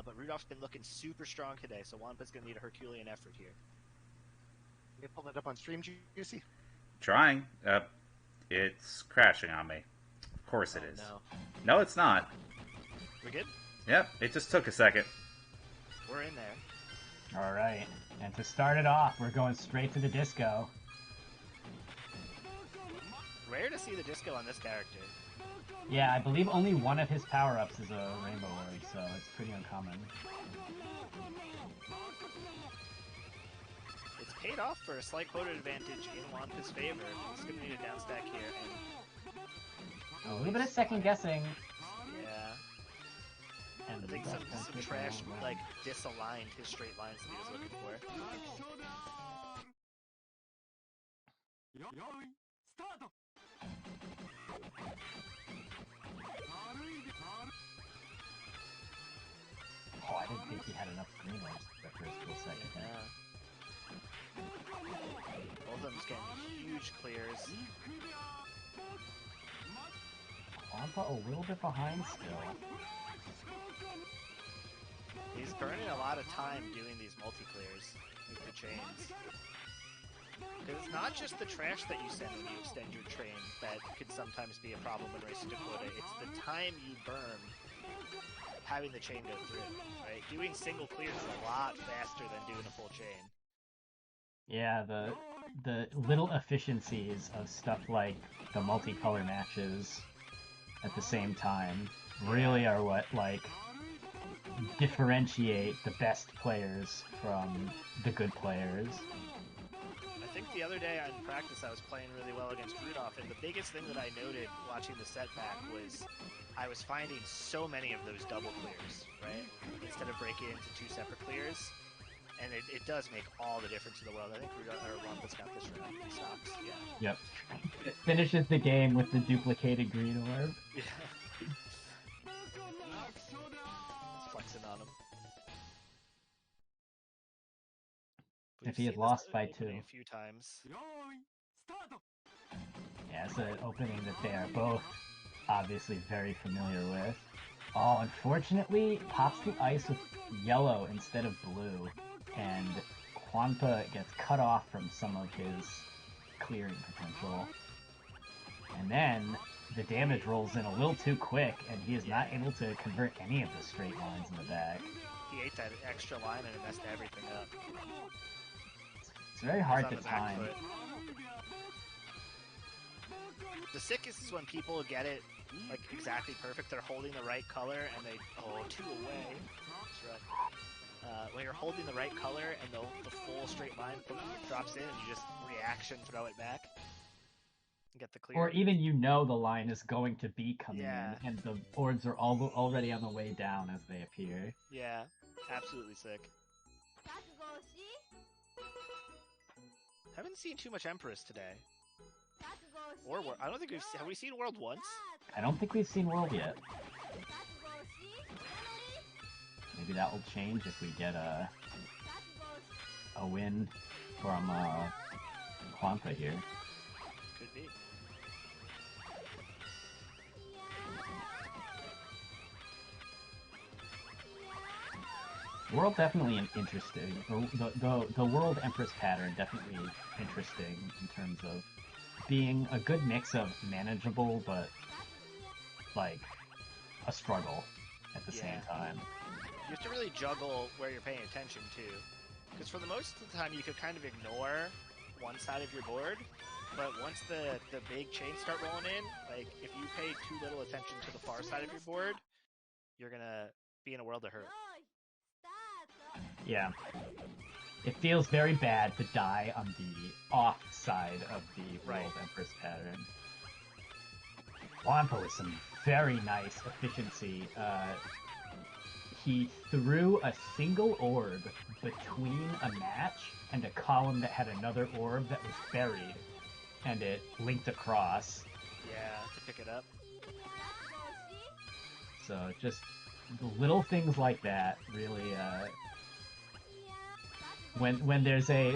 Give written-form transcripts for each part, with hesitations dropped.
but Rudolph's been looking super strong today, so Juanpaa's going to need a Herculean effort here. Can you pull it up on stream, Juicy? Trying. It's crashing on me. Of course it is. No. No, it's not. We good? Yep, it just took a second. We're in there. Alright, and to start it off, we're going straight to the disco. Rare to see the disco on this character. Yeah, I believe only one of his power-ups is a rainbow orb, so it's pretty uncommon. It's paid off for a slight quota advantage in Juanpaa's favor. He's going to need a downstack here. A little bit of second guessing. Yeah. And I think some trash, like, disaligned his straight lines that he was looking for. Oh, I didn't think he had enough green orbs the first full second. Yeah. Both of them just getting huge clears. Juanpaa a little bit behind still. He's burning a lot of time doing these multi-clears with the chains. Because it's not just the trash that you send when you extend your train that could sometimes be a problem when racing to quota. It's the time you burn having the chain go through, right? Doing single clears is a lot faster than doing a full chain. Yeah, the little efficiencies of stuff like the multicolor matches at the same time really are what, like, differentiate the best players from the good players. I think the other day in practice I was playing really well against Rudolph, and the biggest thing that I noted watching the setback was I was finding so many of those double clears, right? Instead of breaking it into two separate clears. And it does make all the difference in the world. I think Juanpaa's got this round. He stocks, yeah. Yep. It finishes the game with the duplicated green orb. Yeah. It's flexing on him. If he had lost by 2. A few times. Yeah, it's an opening that they are both obviously very familiar with. Oh, unfortunately, pops the ice with yellow instead of blue, and Juanpaa gets cut off from some of his clearing potential. And then the damage rolls in a little too quick, and he is not able to convert any of the straight lines in the back. He ate that extra line and it messed everything up. It's very hard to time. The sickest is when people get it like exactly perfect. They're holding the right color and they 2 away. That's right. When you're holding the right color and the full straight line drops in and you just reaction throw it back. Get the clear. Or even the line is going to be coming in and the orbs are already on the way down as they appear. Yeah, absolutely sick. Haven't seen too much Empress today. Or I don't think have we seen World once? I don't think we've seen World yet. Maybe that will change if we get a win from Juanpaa here. Could be. World definitely interesting. The World Empress pattern definitely interesting in terms of being a good mix of manageable but like a struggle at the same time. You have to really juggle where you're paying attention too, because for the most of the time you could kind of ignore one side of your board, but once the big chains start rolling in, like if you pay too little attention to the far side of your board, you're gonna be in a world of hurt. Yeah. It feels very bad to die on the off side of the World Empress pattern. Juanpaa with some very nice efficiency. He threw a single orb between a match and a column that had another orb that was buried, and it linked across. Yeah, to pick it up. So just the little things like that really, when there's a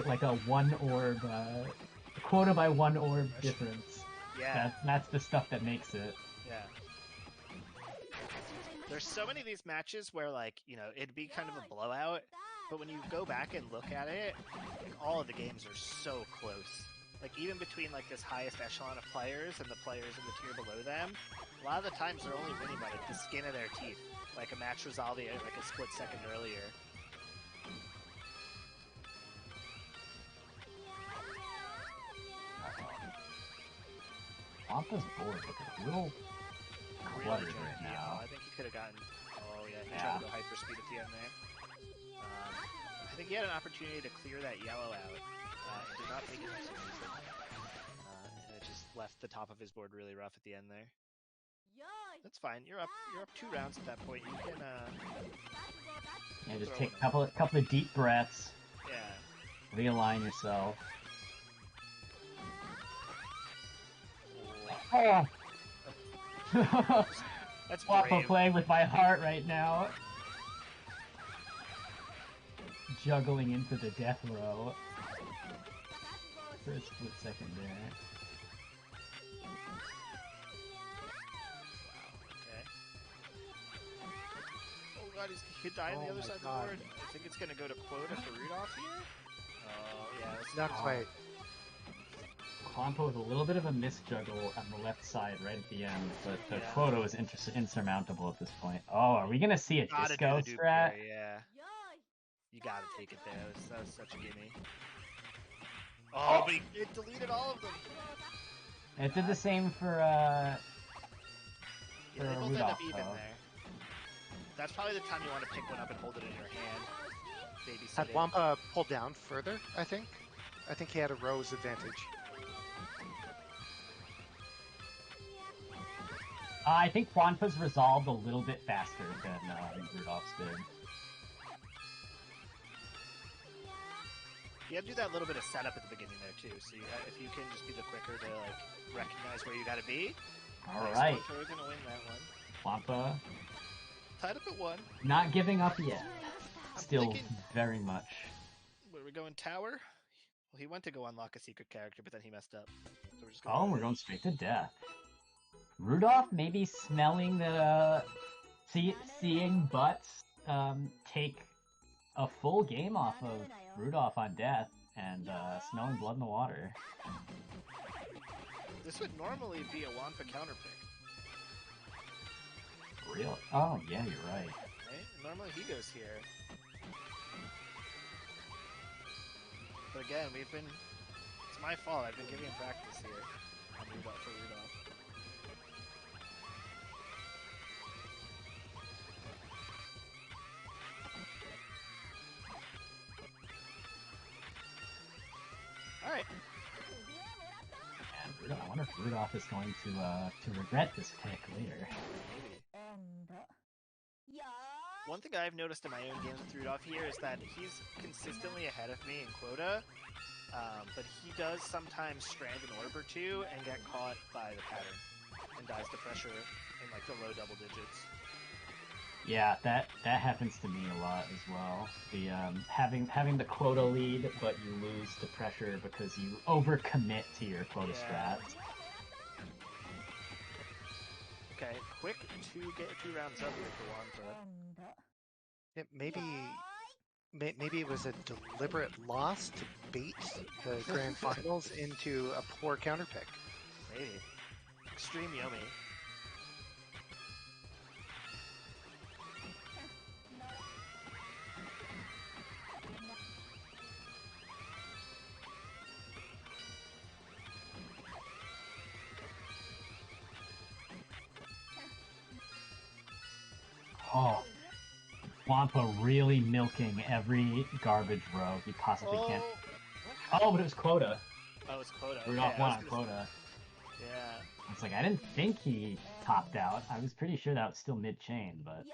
one orb, quota by one orb difference, that's the stuff that makes it. Yeah. There's so many of these matches where, like, you know, it'd be kind of a blowout, but when you go back and look at it, like, all of the games are so close. Like, even between, like, this highest echelon of players and the players in the tier below them, a lot of the times they're only winning by, like, the skin of their teeth. Like, a match resolving like a split second earlier. Wampa's board looking real Really cluttered janky. right now. I think he could have gotten... Oh, yeah, he Yeah. tried to go hyperspeed at the end there. I think he had an opportunity to clear that yellow out. He did not take it for some reason. And it just left the top of his board really rough at the end there. That's fine. You're up 2 rounds at that point. You can Yeah, just throw take one a couple of deep breaths, yeah. realign yourself. That's Waffle brave. playing with my heart right now. Juggling into the death row. For a split second there. Okay. Oh god, he could die on the Oh other my side of the God. board. I think it's gonna go to quota for Rudolph here. Oh yeah, that's Not quite. Juanpaa with a little bit of a misjuggle on the left side right at the end, but the Yeah. quota was insurmountable at this point. Oh, are we gonna see a gotta disco do the dupe strat? here, yeah. You gotta take it there. That was such a gimme. Oh, but it deleted all of them. It did the same for Yeah, they both end Rudolph, up even though. there. That's probably the time you want to pick one up and hold it in your hand. Babysit Had it. Wampa pulled down further, I think. I think he had a rose advantage. I think Juanpaa's resolved a little bit faster than Rudolph's did. You have to do that little bit of setup at the beginning there too. So if you can just be the quicker to like recognize where you gotta be. Alright, So we're gonna win that one. Wampa Tied up at 1. not giving up yet. I'm Still thinking- very much. Where we going, tower? Well, he went to go unlock a secret character, but then he messed up. So we're just Oh, we're going straight to death. Rudolph maybe smelling the... seeing Butts take a full game off of Rudolph on death and smelling blood in the water. This would normally be a Juanpaa counter pick, Real? Oh, yeah, you're right. right? Normally he goes here. But again, it's my fault. I've been giving him practice here on Rudolph for Rudolph. Alright. And I wonder if Rudolph is going to regret this pick later. One thing I've noticed in my own games with Rudolph here is that he's consistently ahead of me in quota, but he does sometimes strand an orb or two and get caught by the pattern and dies to pressure in like the low double digits. Yeah, that happens to me a lot as well. The having the quota lead, but you lose to pressure because you overcommit to your quota Yeah. strats. Okay, quick two rounds up here for Juanpaa. Maybe it was a deliberate loss to bait the grand finals into a poor counter pick. Maybe. Extreme Yomi. Oh, Wampa really milking every garbage row he possibly can. Oh, but it was quota. Oh, it's quota. Rudolph Okay, I won was on gonna quota. say- Yeah. It's like I didn't think he topped out. I was pretty sure that was still mid-chain, but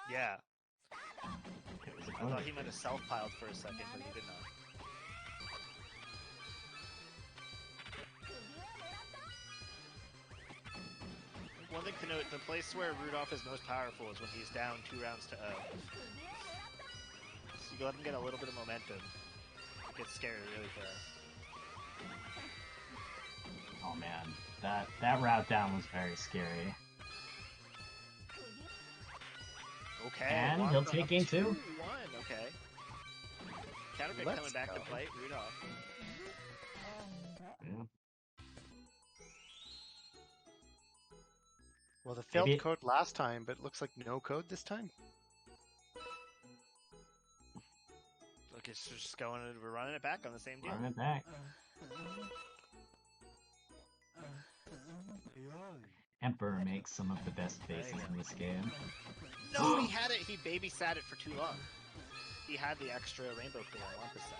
Yeah. it was a I quota. thought he might have self-piled for a second, but he did not. One thing to note, the place where Rudolph is most powerful is when he's down 2 rounds to 0. So you let him get a little bit of momentum. It gets scary really fast. Oh man, that route down was very scary. Okay. And Wonka he'll take up game 2. 2-1. Okay. Counter pick coming back to bite Rudolph. Yeah. Well, the failed Maybe- code last time, but it looks like no code this time. Look, it's just going. We're running it back on the same deal. Run it back. Emperor makes some of the best faces in this game. No, he had it. He babysat it for too long. He had the extra rainbow clear on Wampa's side.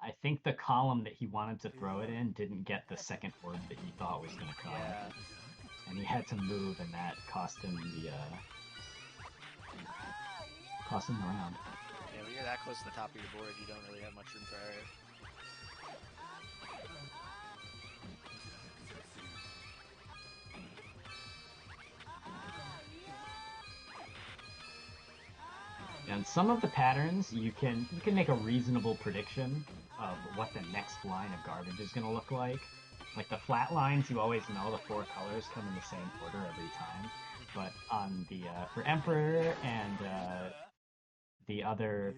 I think the column that he wanted to throw it in didn't get the second orb that he thought was going to come. Yeah. And he had to move, and that cost him the round. Yeah, when you're that close to the top of your board, you don't really have much room for error. And some of the patterns, you can make a reasonable prediction of what the next line of garbage is going to look like. Like the flat lines, you always know the 4 colors come in the same order every time. But on the for Emperor and the other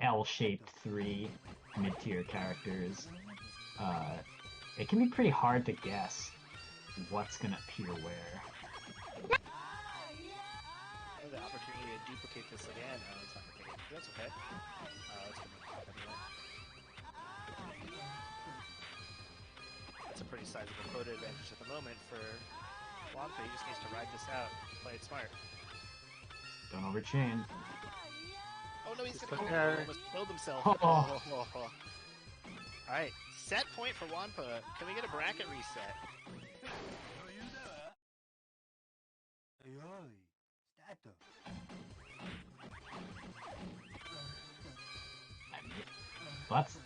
L-shaped 3 mid-tier characters, it can be pretty hard to guess what's going to appear where. The opportunity to duplicate this again. It's not gonna take it. That's okay. It's gonna pop anyway. That's a pretty sizable quota advantage at the moment for Wampa. He just needs to ride this out. Play it smart. Don't overchain. Oh no, he's Just gonna look go. at- Almost killed himself. Oh. Alright, set point for Wampa. Can we get a bracket reset?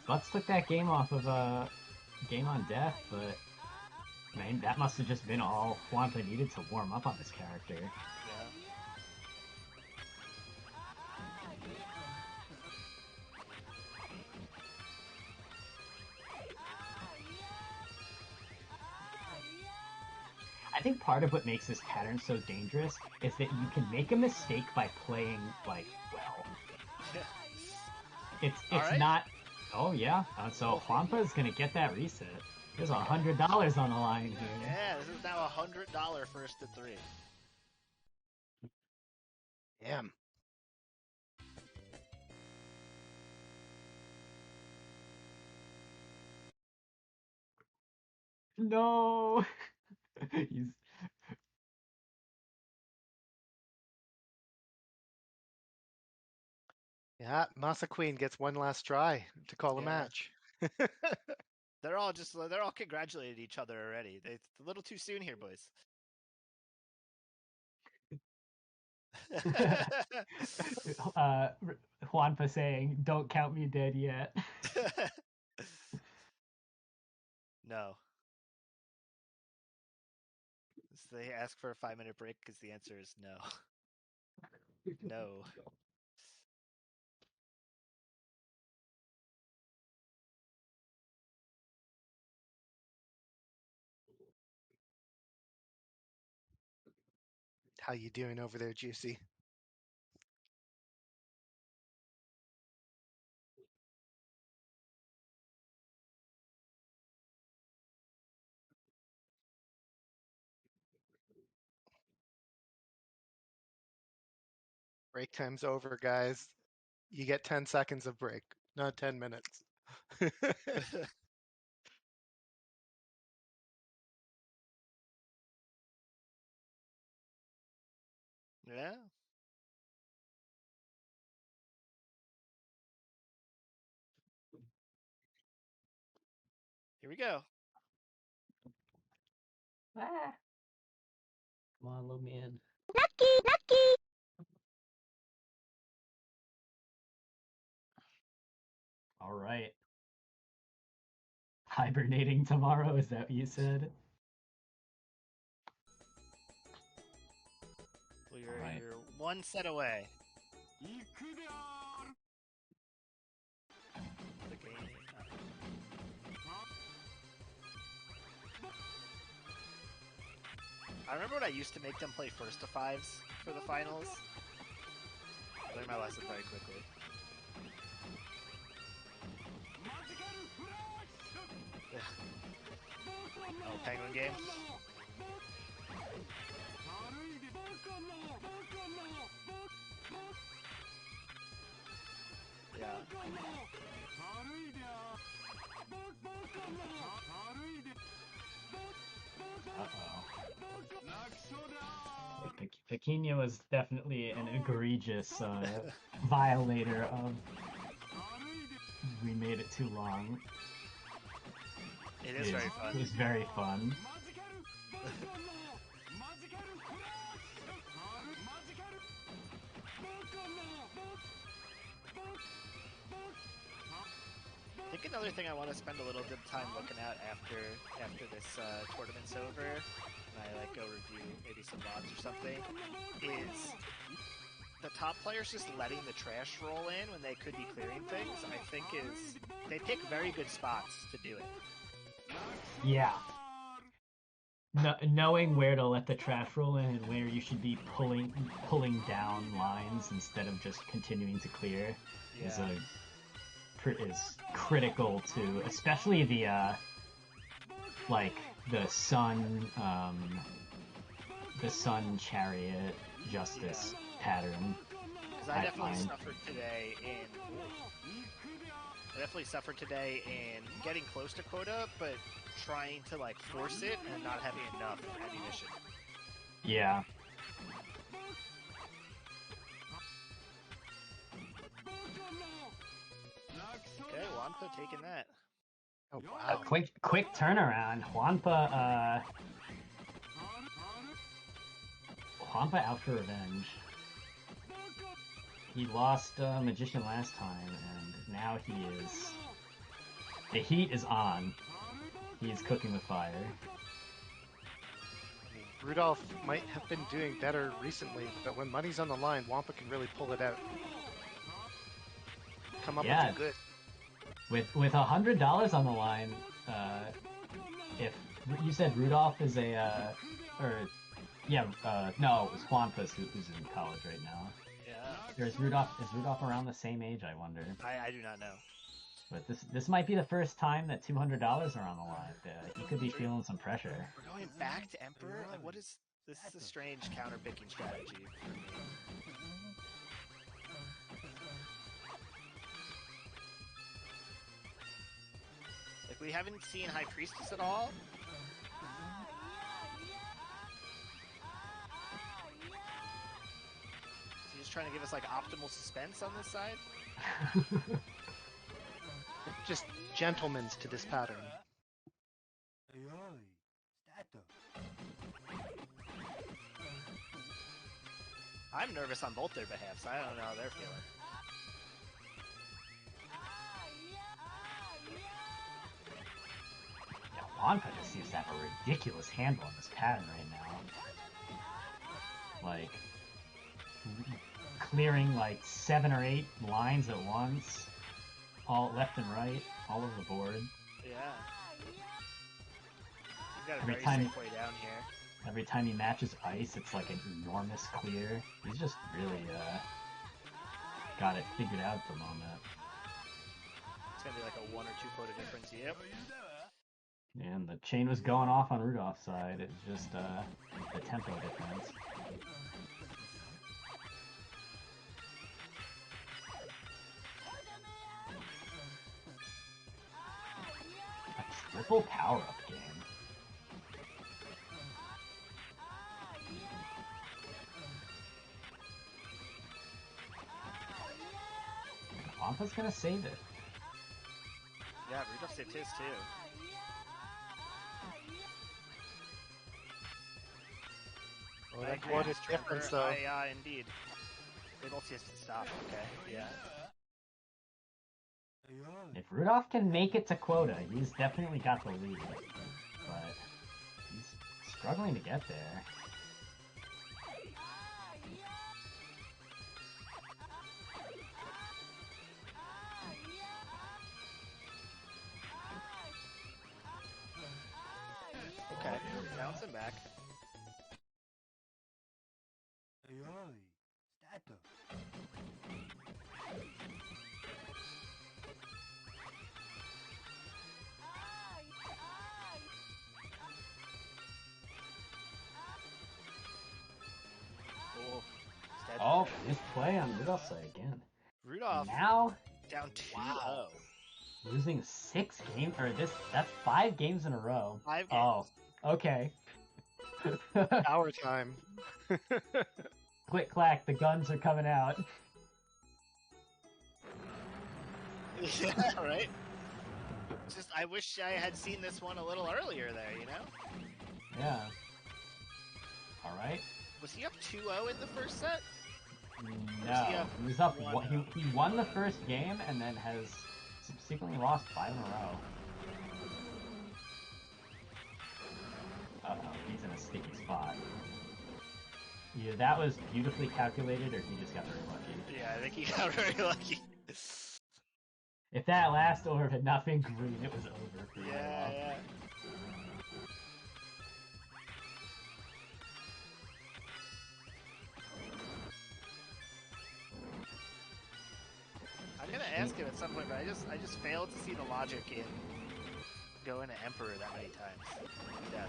Butts took that game off of Game on Death, but I mean, that must have just been all Juanpa needed to warm up on this character. Yeah. I think part of what makes this pattern so dangerous is that you can make a mistake by playing, like, well. It's Alright. not... Oh, yeah. So Juanpa's gonna get that reset. There's $100 on the line here. Yeah, this is now $100 first to 3. Damn. No! He's... Yeah, Masa Queen gets one last try to call a Yeah. match. They're all congratulating each other already. It's a little too soon here, boys. Juanpa saying, "Don't count me dead yet." No. So they ask for a 5-minute break because the answer is no. No. How you doing over there, Juicy? Break time's over, guys. You get 10 seconds of break, not 10 minutes. Yeah. Here we go. Ah. Come on, load me in. All right. Hibernating tomorrow, is that what you said? Well, Alright. you're one set away. The game. I remember when I used to make them play first to fives for the finals. I learned my lesson very quickly. Oh, Penguin game? Yeah. Pequena was definitely an egregious violator of. We made it too long. It is very fun. It was very fun. I think another thing I want to spend a little bit of time looking at after this tournament's over, and I like go review maybe some mods or something, is the top players just letting the trash roll in when they could be clearing things. I think they pick very good spots to do it. Yeah. Knowing where to let the trash roll in and where you should be pulling down lines instead of just continuing to clear is critical to, especially the like the sun chariot justice pattern. Because I definitely suffered today in getting close to quota, but trying to like force it and not having enough ammunition. Yeah. Okay, Juanpaa taking that. Oh A wow! quick turnaround. Juanpaa out for revenge. He lost Magician last time, and now the heat is on. He is cooking with fire. Rudolph might have been doing better recently, but when money's on the line, Juanpaa can really pull it out. Come up with the good. With $100 on the line, if you said Rudolph is no, it was Juanpaa who's in college right now. Yeah. Is Rudolph around the same age? I wonder. I do not know. But this might be the first time that $200 are on the line. He could be feeling some pressure. We're going back to Emperor? Like, what is this? Is a strange counter-picking strategy for me. Like, we haven't seen High Priestess at all. Is he just trying to give us, like, optimal suspense on this side? Just gentlemen's to this pattern. I'm nervous on both their behalfs. I don't know how they're feeling. Yeah, Juanpaa just seems to have a ridiculous handle on this pattern right now. Like, clearing like 7 or 8 lines at once, all left and right, all over the board. Yeah. He's got a very safe way down here. Every time he matches ice, it's like an enormous clear. He's just really got it figured out at the moment. It's gonna be like a 1 or 2 quota difference. Yep. And the chain was going off on Rudolph's side. It's just the tempo difference. A triple power-up game. Juanpaa's gonna save it. Yeah, Rudolph saved his too. Well, that quota's difference, though. Indeed. They both just stop. Okay. Yeah. If Rudolph can make it to quota, he's definitely got the lead. But he's struggling to get there. Okay, bouncing back. Cool. Stead Oh, nice play on Rudolph's side again. Rudolph Now down 2-0. Wow. losing 6 games, or that's 5 games in a row. 5 games. Oh, okay. Hour time. Click clack, the guns are coming out. Yeah, right? Just, I wish I had seen this one a little earlier there, you know? Yeah. Alright. Was he up 2-0 in the first set? No, he was up 1-0? he won the first game and then has subsequently lost 5 in a row. Uh-oh, he's in a sticky spot. Either that was beautifully calculated or he just got very lucky. Yeah, I think he got very lucky. If that last orb had not been green, it was over for Yeah, yeah. I'm gonna ask him at some point, but I just failed to see the logic in going to Emperor that many times. Yeah.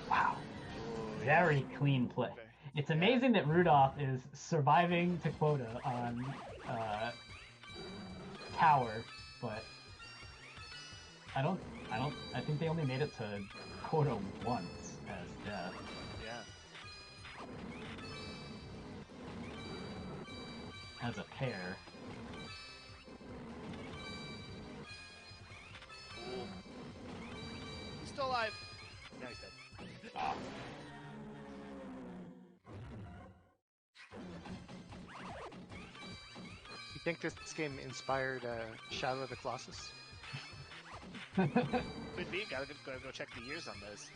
Wow. Ooh, Very clean play. Okay. It's Yeah. amazing that Rudolph is surviving to quota on tower, but I think they only made it to quota once as death. Yeah. As a pair. Cool. He's still alive. No, he's dead. Oh. You think this game inspired Shadow of the Colossus? Could be. Gotta go check the years on those.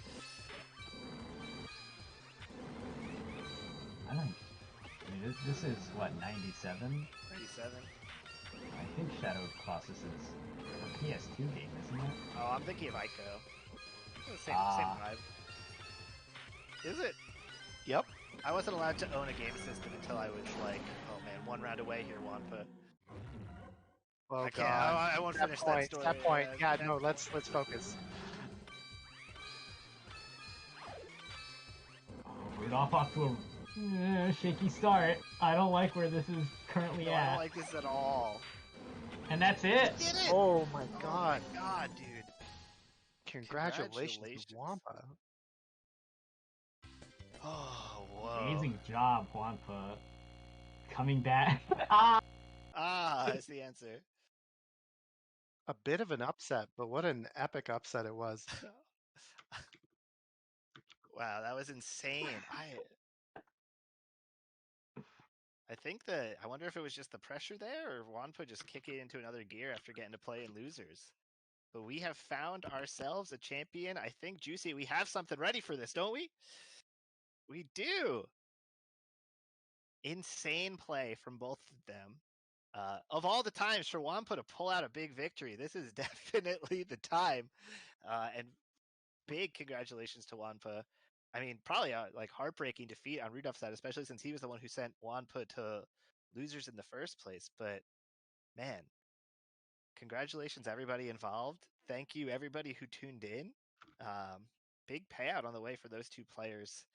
I mean, this is what, 97? 97. I think Shadow of Colossus is a PS2 game, isn't it? Oh, I'm thinking of Ico. Same vibe. Is it? Yep. I wasn't allowed to own a game system until I was like, oh man, 1 round away here, Juanpaa. Oh I can't. God. I won't That finish point, that story. That point. Yeah, that- no. Let's focus. Oh, Rudolph off to a shaky start. I don't like where this is currently No, at. I don't like this at all. And that's it! He did it! Oh my God. Oh my God, dude. Congratulations to Juanpaa. Oh, whoa. Amazing job, Juanpaa. Coming back. Ah! Ah, that's the answer. A bit of an upset, but what an epic upset it was. Wow, that was insane. I think I wonder if it was just the pressure there, or Juanpaa just kicking into another gear after getting to play in losers. But we have found ourselves a champion. I think, Juicy, we have something ready for this, don't we? We do. Insane play from both of them. Of all the times for Juanpaa to pull out a big victory, this is definitely the time. And big congratulations to Juanpaa. I mean, probably a heartbreaking defeat on Rudolph's side, especially since he was the one who sent Juanpaa to losers in the first place. But man, congratulations everybody involved. Thank you everybody who tuned in. Big payout on the way for those two players.